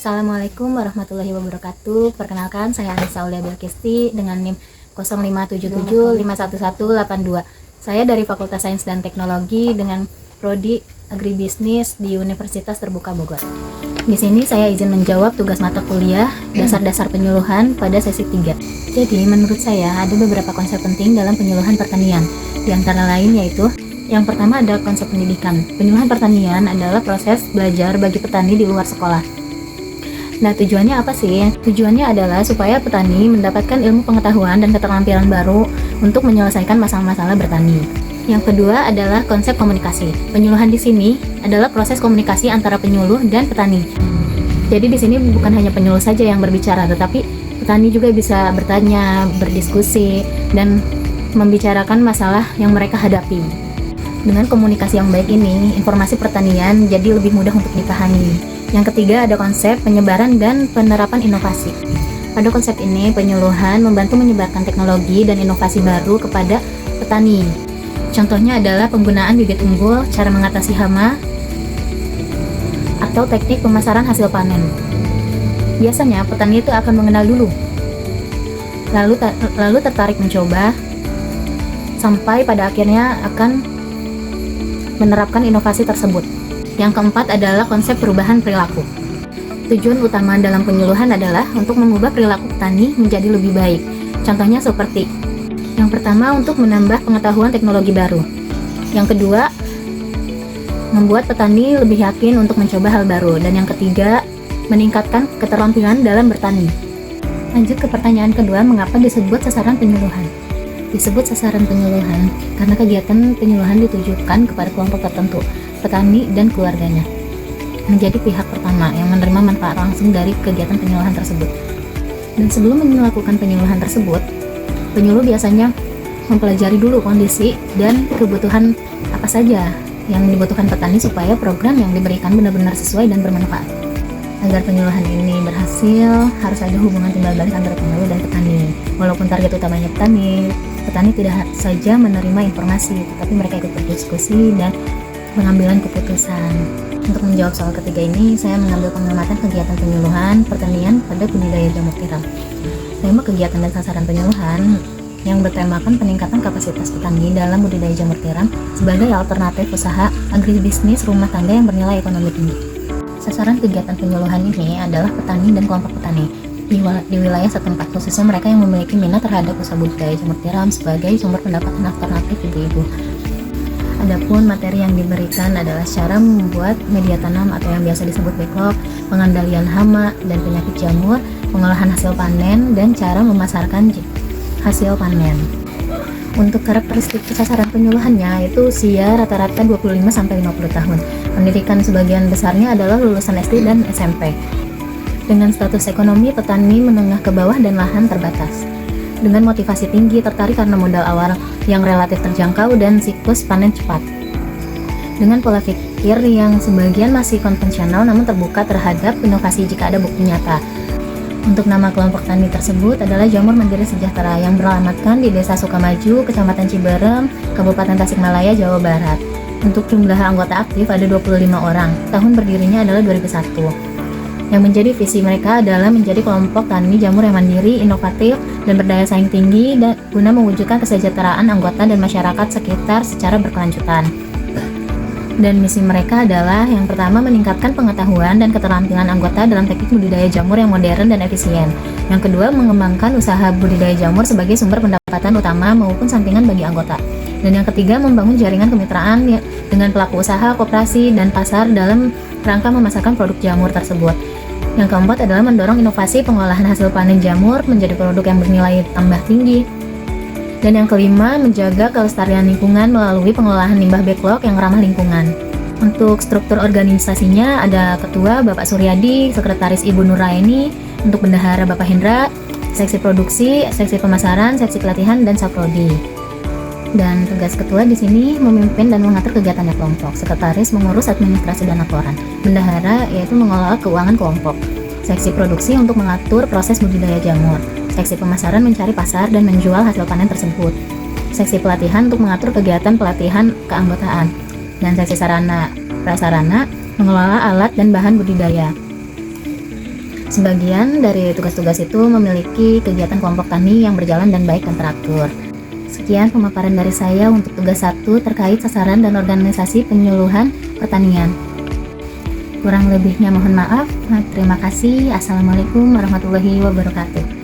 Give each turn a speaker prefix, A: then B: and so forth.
A: Assalamualaikum warahmatullahi wabarakatuh. Perkenalkan, saya Anissa Aulia Belkisti dengan NIM 0577511182. Saya dari Fakultas Sains dan Teknologi dengan Prodi Agribisnis di Universitas Terbuka Bogor. Di sini saya izin menjawab tugas mata kuliah dasar-dasar penyuluhan pada sesi 3. Jadi, menurut saya ada beberapa konsep penting dalam penyuluhan pertanian. Di antara lain yaitu yang pertama ada konsep pendidikan. Penyuluhan pertanian adalah proses belajar bagi petani di luar sekolah. Nah, tujuannya apa sih? Tujuannya adalah supaya petani mendapatkan ilmu pengetahuan dan keterampilan baru untuk menyelesaikan masalah-masalah bertani. Yang kedua adalah konsep komunikasi. Penyuluhan di sini adalah proses komunikasi antara penyuluh dan petani. Jadi di sini bukan hanya penyuluh saja yang berbicara, tetapi petani juga bisa bertanya, berdiskusi, dan membicarakan masalah yang mereka hadapi. Dengan komunikasi yang baik ini, informasi pertanian jadi lebih mudah untuk dipahami. Yang ketiga ada konsep penyebaran dan penerapan inovasi. Pada konsep ini, penyuluhan membantu menyebarkan teknologi dan inovasi baru kepada petani. Contohnya adalah penggunaan bibit unggul, cara mengatasi hama, atau teknik pemasaran hasil panen. Biasanya petani itu akan mengenal dulu, lalu tertarik mencoba, sampai pada akhirnya akan menerapkan inovasi tersebut. Yang keempat adalah konsep perubahan perilaku. Tujuan utama dalam penyuluhan adalah untuk mengubah perilaku petani menjadi lebih baik. Contohnya seperti yang pertama, untuk menambah pengetahuan teknologi baru. Yang kedua, membuat petani lebih yakin untuk mencoba hal baru. Dan yang ketiga, meningkatkan keterampilan dalam bertani. Lanjut ke pertanyaan kedua, mengapa disebut sasaran penyuluhan? Disebut sasaran penyuluhan karena kegiatan penyuluhan ditujukan kepada kelompok tertentu, petani dan keluarganya, menjadi pihak pertama yang menerima manfaat langsung dari kegiatan penyuluhan tersebut. Dan sebelum melakukan penyuluhan tersebut, penyuluh biasanya mempelajari dulu kondisi dan kebutuhan apa saja yang dibutuhkan petani supaya program yang diberikan benar-benar sesuai dan bermanfaat. Agar penyuluhan ini berhasil, harus ada hubungan timbal balik antara penyuluh dan petani. Walaupun target utamanya petani tidak saja menerima informasi, tetapi mereka ikut berdiskusi dan pengambilan keputusan. Untuk menjawab soal ketiga ini, saya mengambil pengamatan kegiatan penyuluhan pertanian pada budidaya jamur tiram. Tema kegiatan dan sasaran penyuluhan yang bertemakan peningkatan kapasitas petani dalam budidaya jamur tiram sebagai alternatif usaha agribisnis rumah tangga yang bernilai ekonomi tinggi. Sasaran kegiatan penyuluhan ini adalah petani dan kelompok petani di wilayah setempat, khususnya mereka yang memiliki minat terhadap usaha budidaya jamur tiram sebagai sumber pendapatan alternatif ibu-ibu. Adapun materi yang diberikan adalah cara membuat media tanam atau yang biasa disebut backlog, pengendalian hama dan penyakit jamur, pengolahan hasil panen, dan cara memasarkan hasil panen. Untuk karakteristik sasaran penyuluhannya itu usia rata-rata 25-50 tahun. Pendidikan sebagian besarnya adalah lulusan SD dan SMP. Dengan status ekonomi petani menengah ke bawah dan lahan terbatas. Dengan motivasi tinggi, tertarik karena modal awal yang relatif terjangkau dan siklus panen cepat. Dengan pola pikir yang sebagian masih konvensional namun terbuka terhadap inovasi jika ada bukti nyata. Untuk nama kelompok tani tersebut adalah Jamur Mandiri Sejahtera yang beralamatkan di Desa Sukamaju, Kecamatan Ciberem, Kabupaten Tasikmalaya, Jawa Barat. Untuk jumlah anggota aktif ada 25 orang. Tahun berdirinya adalah 2001. Yang menjadi visi mereka adalah menjadi kelompok tani jamur yang mandiri, inovatif, dan berdaya saing tinggi dan guna mewujudkan kesejahteraan anggota dan masyarakat sekitar secara berkelanjutan. Dan misi mereka adalah yang pertama, meningkatkan pengetahuan dan keterampilan anggota dalam teknik budidaya jamur yang modern dan efisien. Yang kedua, mengembangkan usaha budidaya jamur sebagai sumber pendapatan utama maupun sampingan bagi anggota. Dan yang ketiga, membangun jaringan kemitraan dengan pelaku usaha, koperasi, dan pasar dalam rangka memasarkan produk jamur tersebut. Yang keempat adalah mendorong inovasi pengolahan hasil panen jamur menjadi produk yang bernilai tambah tinggi. Dan yang kelima, menjaga kelestarian lingkungan melalui pengolahan limbah backlog yang ramah lingkungan. Untuk struktur organisasinya ada Ketua Bapak Suryadi, Sekretaris Ibu Nuraini, untuk Bendahara Bapak Hendra, Seksi Produksi, Seksi Pemasaran, Seksi Pelatihan, dan Saprodi. Dan tugas ketua di sini memimpin dan mengatur kegiatannya kelompok. Sekretaris mengurus administrasi dan laporan. Bendahara yaitu mengelola keuangan kelompok. Seksi produksi untuk mengatur proses budidaya jamur. Seksi pemasaran mencari pasar dan menjual hasil panen tersebut. Seksi pelatihan untuk mengatur kegiatan pelatihan keanggotaan. Dan seksi sarana prasarana mengelola alat dan bahan budidaya. Sebagian dari tugas-tugas itu memiliki kegiatan kelompok tani yang berjalan dan baik dan teratur. Sekian pemaparan dari saya untuk tugas 1 terkait sasaran dan organisasi penyuluhan pertanian. Kurang lebihnya mohon maaf. Terima kasih. Assalamualaikum warahmatullahi wabarakatuh.